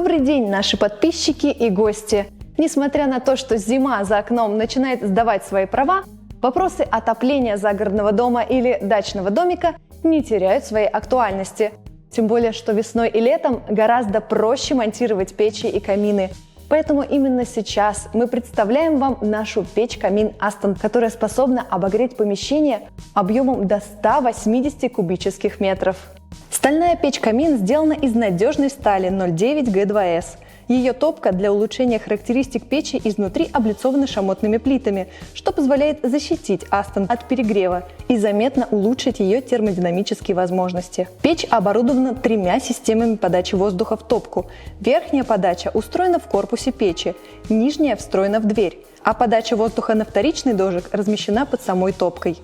Добрый день, наши подписчики и гости! Несмотря на то, что зима за окном начинает сдавать свои права, вопросы отопления загородного дома или дачного домика не теряют своей актуальности. Тем более, что весной и летом гораздо проще монтировать печи и камины. Поэтому именно сейчас мы представляем вам нашу печь-камин Aston, которая способна обогреть помещение объемом до 180 кубических метров. Стальная печь-камин сделана из надежной стали 09 G2S. Ее топка для улучшения характеристик печи изнутри облицована шамотными плитами, что позволяет защитить Aston от перегрева и заметно улучшить ее термодинамические возможности. Печь оборудована 3 системами подачи воздуха в топку. Верхняя подача устроена в корпусе печи, нижняя встроена в дверь, а подача воздуха на вторичный дожик размещена под самой топкой.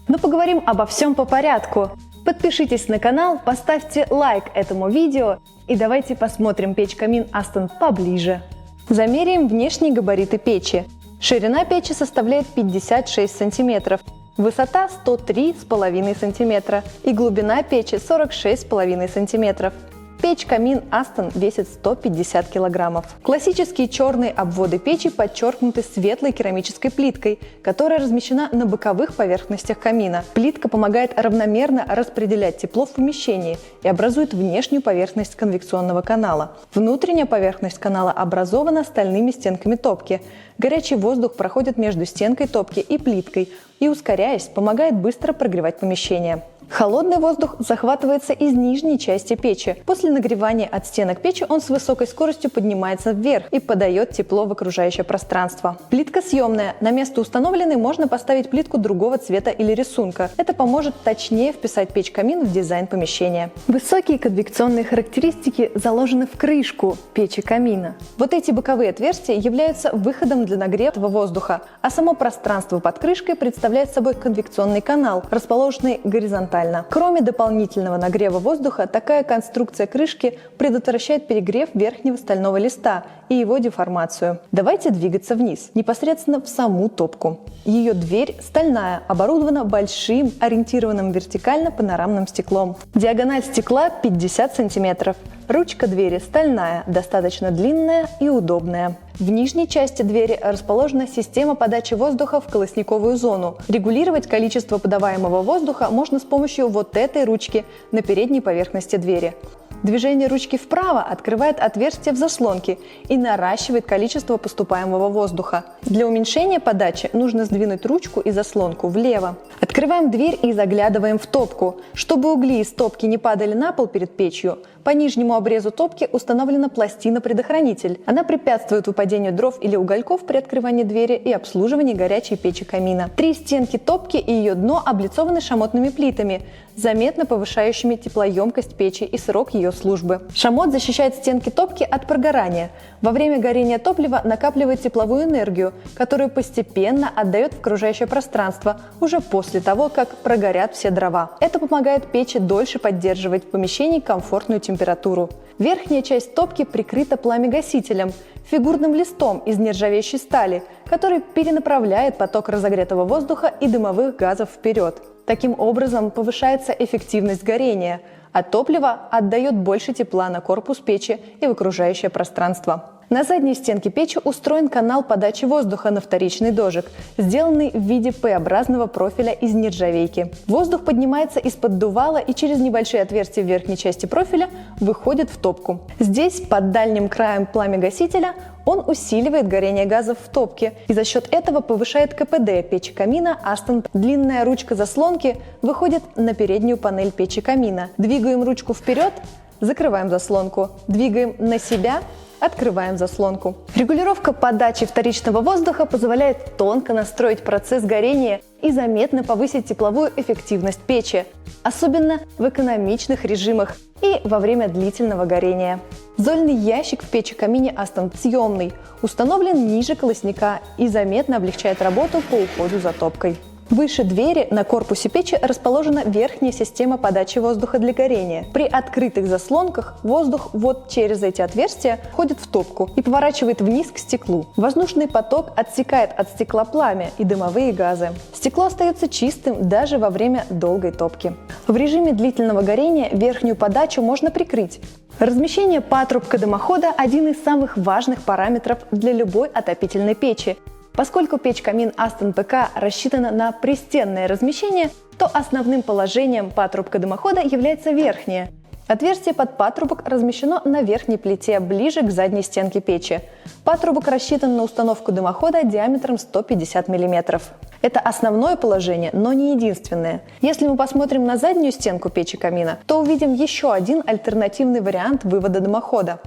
Но поговорим обо всем по порядку. Подпишитесь на канал, поставьте лайк этому видео и давайте посмотрим печь-камин Aston поближе. Замеряем внешние габариты печи. Ширина печи составляет 56 см, высота 103,5 см и глубина печи 46,5 см. Печь-камин Aston весит 150 кг. Классические черные обводы печи подчеркнуты светлой керамической плиткой, которая размещена на боковых поверхностях камина. Плитка помогает равномерно распределять тепло в помещении и образует внешнюю поверхность конвекционного канала. Внутренняя поверхность канала образована стальными стенками топки. Горячий воздух проходит между стенкой топки и плиткой и, ускоряясь, помогает быстро прогревать помещение. Холодный воздух захватывается из нижней части печи. После нагревания от стенок печи он с высокой скоростью поднимается вверх и подает тепло в окружающее пространство. Плитка съемная. На место установленной можно поставить плитку другого цвета или рисунка. Это поможет точнее вписать печь-камин в дизайн помещения. Высокие конвекционные характеристики заложены в крышку печи-камина. Вот эти боковые отверстия являются выходом для нагретого воздуха, а само пространство под крышкой представляет собой конвекционный канал, расположенный горизонтально. Кроме дополнительного нагрева воздуха, такая конструкция крышки предотвращает перегрев верхнего стального листа и его деформацию. Давайте двигаться вниз, непосредственно в саму топку. Ее дверь стальная, оборудована большим ориентированным вертикально панорамным стеклом. Диагональ стекла 50 см. Ручка двери стальная, достаточно длинная и удобная. В нижней части двери расположена система подачи воздуха в колосниковую зону. Регулировать количество подаваемого воздуха можно с помощью вот этой ручки на передней поверхности двери. Движение ручки вправо открывает отверстие в заслонке и наращивает количество поступаемого воздуха. Для уменьшения подачи нужно сдвинуть ручку и заслонку влево. Открываем дверь и заглядываем в топку. Чтобы угли из топки не падали на пол перед печью, по нижнему обрезу топки установлена пластина-предохранитель. Она препятствует выпадению дров или угольков при открывании двери и обслуживании горячей печи камина. 3 стенки топки и ее дно облицованы шамотными плитами, заметно повышающими теплоемкость печи и срок ее службы. Шамот защищает стенки топки от прогорания. Во время горения топлива накапливает тепловую энергию, которую постепенно отдает в окружающее пространство уже после того, как прогорят все дрова. Это помогает печи дольше поддерживать в помещении комфортную температуру. Верхняя часть топки прикрыта пламегасителем, фигурным листом из нержавеющей стали, который перенаправляет поток разогретого воздуха и дымовых газов вперед. Таким образом повышается эффективность горения, а топливо отдает больше тепла на корпус печи и в окружающее пространство. На задней стенке печи устроен канал подачи воздуха на вторичный дожик, сделанный в виде П-образного профиля из нержавейки. Воздух поднимается из-под дувала и через небольшие отверстия в верхней части профиля выходит в топку. Здесь, под дальним краем пламегасителя, он усиливает горение газов в топке и за счет этого повышает КПД печи камина Aston. Длинная ручка заслонки выходит на переднюю панель печи камина. Двигаем ручку вперед, закрываем заслонку. Двигаем на себя, открываем заслонку. Регулировка подачи вторичного воздуха позволяет тонко настроить процесс горения и заметно повысить тепловую эффективность печи, особенно в экономичных режимах и во время длительного горения. Зольный ящик в печи-камине Aston съемный, установлен ниже колосника и заметно облегчает работу по уходу за топкой. Выше двери на корпусе печи расположена верхняя система подачи воздуха для горения. При открытых заслонках воздух вот через эти отверстия входит в топку и поворачивает вниз к стеклу. Воздушный поток отсекает от стекла пламя и дымовые газы. Стекло остается чистым даже во время долгой топки. В режиме длительного горения верхнюю подачу можно прикрыть. Размещение патрубка дымохода – один из самых важных параметров для любой отопительной печи. Поскольку печь-камин Aston PK рассчитана на пристенное размещение, то основным положением патрубка дымохода является верхнее. Отверстие под патрубок размещено на верхней плите, ближе к задней стенке печи. Патрубок рассчитан на установку дымохода диаметром 150 мм. Это основное положение, но не единственное. Если мы посмотрим на заднюю стенку печи-камина, то увидим еще один альтернативный вариант вывода дымохода.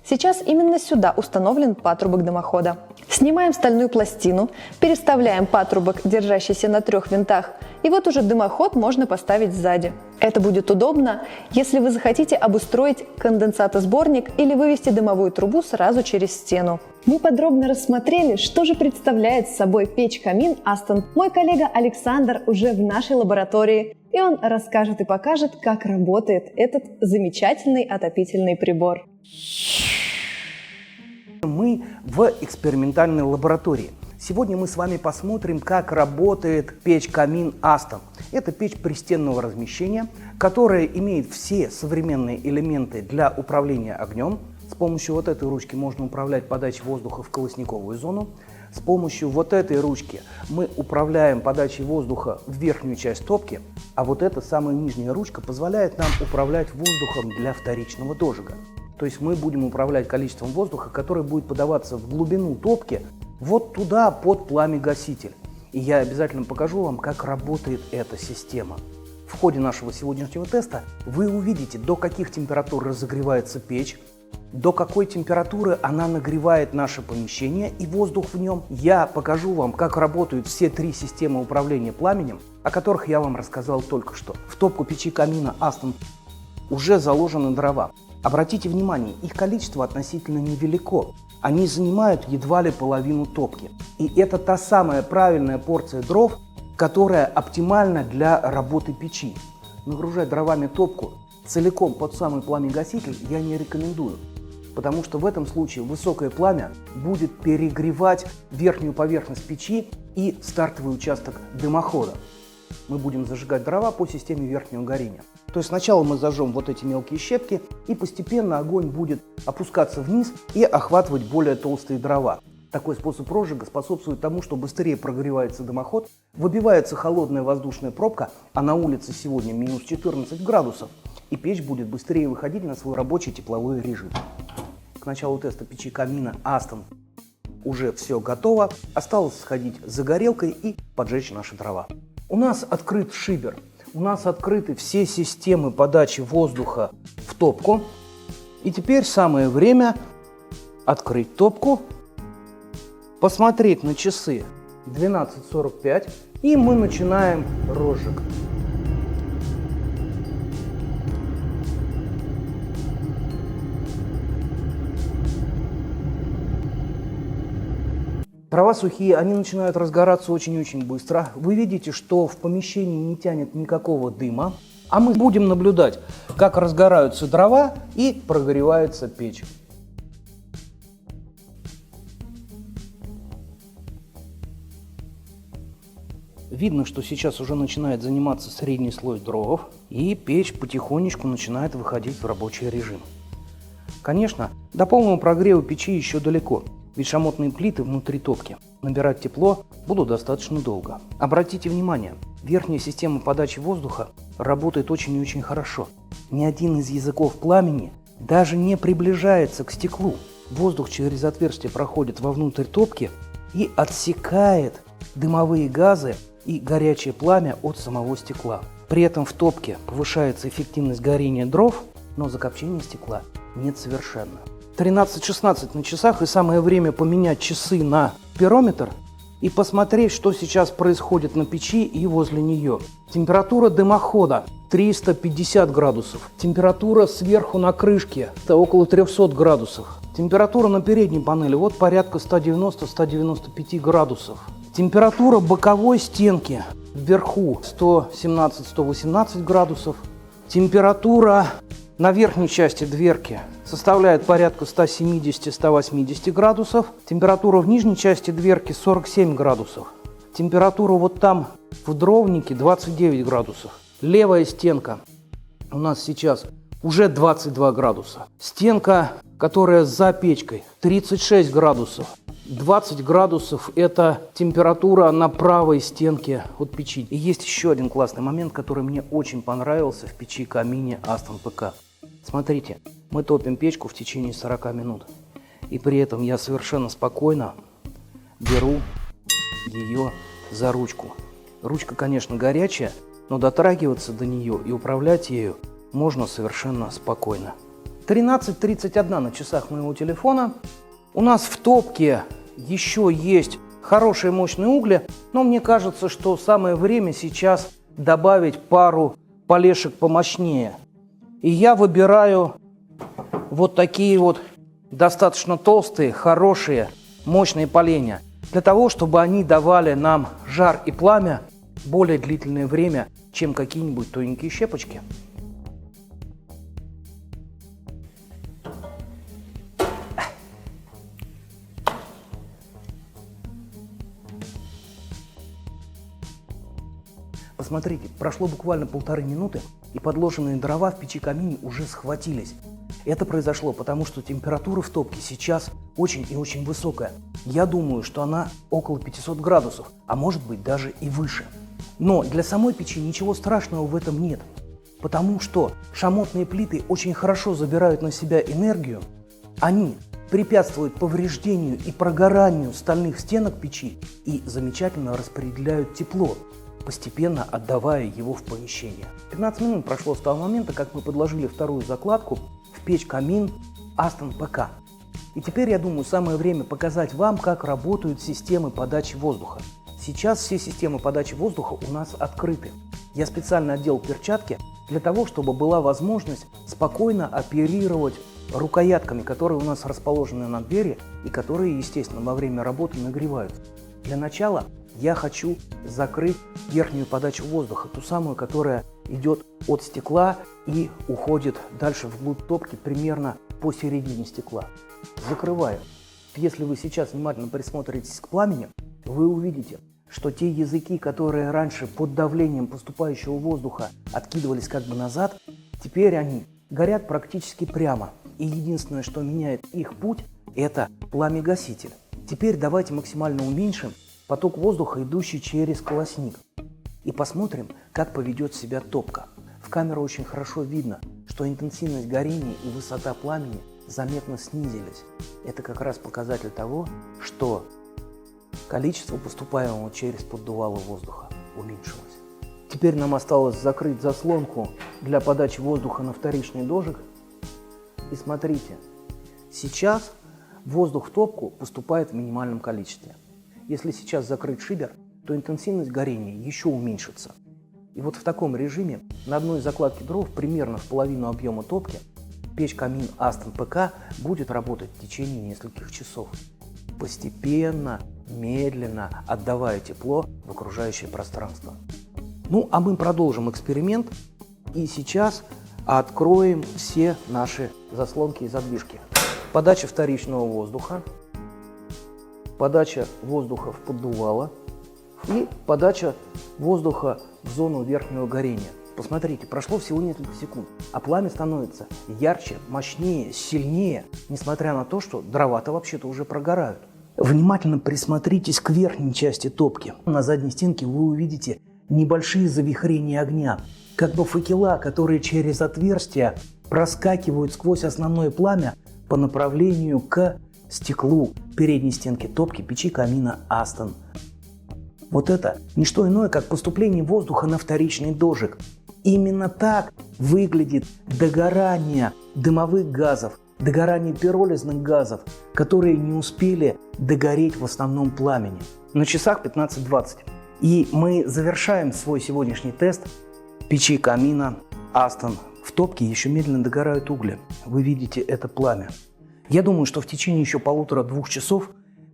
Сейчас именно сюда установлен патрубок дымохода. Снимаем стальную пластину, переставляем патрубок, держащийся на 3 винтах, и вот уже дымоход можно поставить сзади. Это будет удобно, если вы захотите обустроить конденсатосборник или вывести дымовую трубу сразу через стену. Мы подробно рассмотрели, что же представляет собой печь-камин Aston. Мой коллега Александр уже в нашей лаборатории, и он расскажет и покажет, как работает этот замечательный отопительный прибор. Мы в экспериментальной лаборатории. Сегодня мы с вами посмотрим, как работает печь-камин Aston. Это печь пристенного размещения, которая имеет все современные элементы для управления огнем. С помощью вот этой ручки можно управлять подачей воздуха в колосниковую зону. С помощью вот этой ручки мы управляем подачей воздуха в верхнюю часть топки. А вот эта самая нижняя ручка позволяет нам управлять воздухом для вторичного дожига. То есть мы будем управлять количеством воздуха, который будет подаваться в глубину топки, вот туда, под пламя-гаситель. И я обязательно покажу вам, как работает эта система. В ходе нашего сегодняшнего теста вы увидите, до каких температур разогревается печь, до какой температуры она нагревает наше помещение и воздух в нем. Я покажу вам, как работают все 3 системы управления пламенем, о которых я вам рассказал только что. В топку печи камина Aston уже заложены дрова. Обратите внимание, их количество относительно невелико. Они занимают едва ли половину топки. И это та самая правильная порция дров, которая оптимальна для работы печи. Нагружать дровами топку целиком под самый пламя-гаситель я не рекомендую, потому что в этом случае высокое пламя будет перегревать верхнюю поверхность печи и стартовый участок дымохода. Мы будем зажигать дрова по системе верхнего горения. То есть сначала мы зажжем вот эти мелкие щепки, и постепенно огонь будет опускаться вниз и охватывать более толстые дрова. Такой способ розжига способствует тому, что быстрее прогревается дымоход, выбивается холодная воздушная пробка, а на улице сегодня минус 14 градусов, и печь будет быстрее выходить на свой рабочий тепловой режим. К началу теста печи камина Aston уже все готово, осталось сходить за горелкой и поджечь наши дрова. У нас открыт шибер. У нас открыты все системы подачи воздуха в топку. И теперь самое время открыть топку, посмотреть на часы 12:45, и мы начинаем розжиг. Дрова сухие, они начинают разгораться очень-очень быстро. Вы видите, что в помещении не тянет никакого дыма. А мы будем наблюдать, как разгораются дрова и прогревается печь. Видно, что сейчас уже начинает заниматься средний слой дров, и печь потихонечку начинает выходить в рабочий режим. Конечно, до полного прогрева печи еще далеко. Ведь шамотные плиты внутри топки набирать тепло будут достаточно долго. Обратите внимание, верхняя система подачи воздуха работает очень и очень хорошо. Ни один из языков пламени даже не приближается к стеклу. Воздух через отверстие проходит вовнутрь топки и отсекает дымовые газы и горячее пламя от самого стекла. При этом в топке повышается эффективность горения дров, но закопчения стекла нет совершенно. 13:16 на часах, и самое время поменять часы на пирометр и посмотреть, что сейчас происходит на печи и возле нее. Температура дымохода 350 градусов. Температура сверху на крышке около 300 градусов. Температура на передней панели порядка 190-195 градусов. Температура боковой стенки вверху 117-118 градусов. Температура на верхней части дверки составляет порядка 170-180 градусов. Температура в нижней части дверки 47 градусов. Температура вот там в дровнике 29 градусов. Левая стенка у нас сейчас уже 22 градуса. Стенка, которая за печкой, 36 градусов. 20 градусов – это температура на правой стенке от печи. И есть еще один классный момент, который мне очень понравился в печи-камине Aston PK. Смотрите, мы топим печку в течение 40 минут. И при этом я совершенно спокойно беру ее за ручку. Ручка, конечно, горячая, но дотрагиваться до нее и управлять ею можно совершенно спокойно. 13:31 на часах моего телефона. У нас в топке еще есть хорошие мощные угли, но мне кажется, что самое время сейчас добавить пару полешек помощнее. И я выбираю вот такие вот достаточно толстые, хорошие, мощные поленья, для того, чтобы они давали нам жар и пламя более длительное время, чем какие-нибудь тоненькие щепочки. Посмотрите, прошло буквально 1,5 минуты, и подложенные дрова в печи-камине уже схватились. Это произошло потому, что температура в топке сейчас очень и очень высокая. Я думаю, что она около 500 градусов, а может быть даже и выше. Но для самой печи ничего страшного в этом нет, потому что шамотные плиты очень хорошо забирают на себя энергию, они препятствуют повреждению и прогоранию стальных стенок печи и замечательно распределяют тепло, постепенно отдавая его в помещение. 15 минут прошло с того момента, как мы подложили вторую закладку в печь-камин Aston PK. И теперь, я думаю, самое время показать вам, как работают системы подачи воздуха. Сейчас все системы подачи воздуха у нас открыты. Я специально одел перчатки для того, чтобы была возможность спокойно оперировать рукоятками, которые у нас расположены на двери и которые, естественно, во время работы нагреваются. Для начала я хочу закрыть верхнюю подачу воздуха, ту самую, которая идет от стекла и уходит дальше вглубь топки примерно посередине стекла. Закрываю. Если вы сейчас внимательно присмотритесь к пламени, вы увидите, что те языки, которые раньше под давлением поступающего воздуха откидывались как бы назад, теперь они горят практически прямо. И единственное, что меняет их путь, это пламя-гаситель. Теперь давайте максимально уменьшим поток воздуха, идущий через колосник. И посмотрим, как поведет себя топка. В камеру очень хорошо видно, что интенсивность горения и высота пламени заметно снизились. Это как раз показатель того, что количество поступаемого через поддувало воздуха уменьшилось. Теперь нам осталось закрыть заслонку для подачи воздуха на вторичный дожик. И смотрите, сейчас воздух в топку поступает в минимальном количестве. Если сейчас закрыть шибер, то интенсивность горения еще уменьшится. И вот в таком режиме на одной закладке дров примерно в половину объема топки печь-камин Aston PK будет работать в течение нескольких часов, постепенно, медленно отдавая тепло в окружающее пространство. Ну, а мы продолжим эксперимент и сейчас откроем все наши заслонки и задвижки. Подача вторичного воздуха, подача воздуха в поддувало и подача воздуха в зону верхнего горения. Посмотрите, прошло всего несколько секунд, а пламя становится ярче, мощнее, сильнее, несмотря на то, что дрова-то вообще-то уже прогорают. Внимательно присмотритесь к верхней части топки. На задней стенке вы увидите небольшие завихрения огня, как бы факела, которые через отверстия проскакивают сквозь основное пламя по направлению к стеклу передней стенки топки печи-камина Aston. Вот это не что иное, как поступление воздуха на вторичный дожик. Именно так выглядит догорание дымовых газов, догорание пиролизных газов, которые не успели догореть в основном пламени. На часах 15:20. И мы завершаем свой сегодняшний тест печи-камина Aston. В топке еще медленно догорают угли. Вы видите это пламя. Я думаю, что в течение еще 1,5-2 часов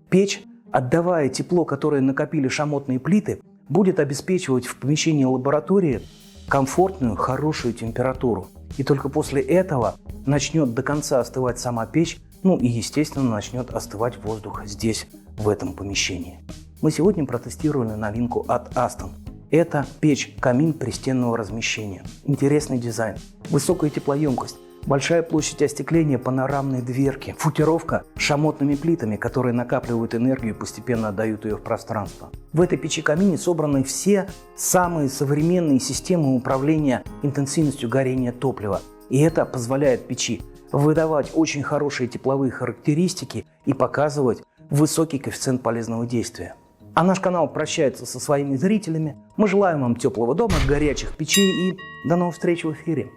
печь, отдавая тепло, которое накопили шамотные плиты, будет обеспечивать в помещении лаборатории комфортную, хорошую температуру. И только после этого начнет до конца остывать сама печь, ну и, естественно, начнет остывать воздух здесь, в этом помещении. Мы сегодня протестировали новинку от Aston. Это печь-камин пристенного размещения. Интересный дизайн, высокая теплоемкость, большая площадь остекления, панорамные дверки, футировка с шамотными плитами, которые накапливают энергию и постепенно отдают ее в пространство. В этой печи-камине собраны все самые современные системы управления интенсивностью горения топлива. И это позволяет печи выдавать очень хорошие тепловые характеристики и показывать высокий коэффициент полезного действия. А наш канал прощается со своими зрителями. Мы желаем вам теплого дома, горячих печей и до новых встреч в эфире.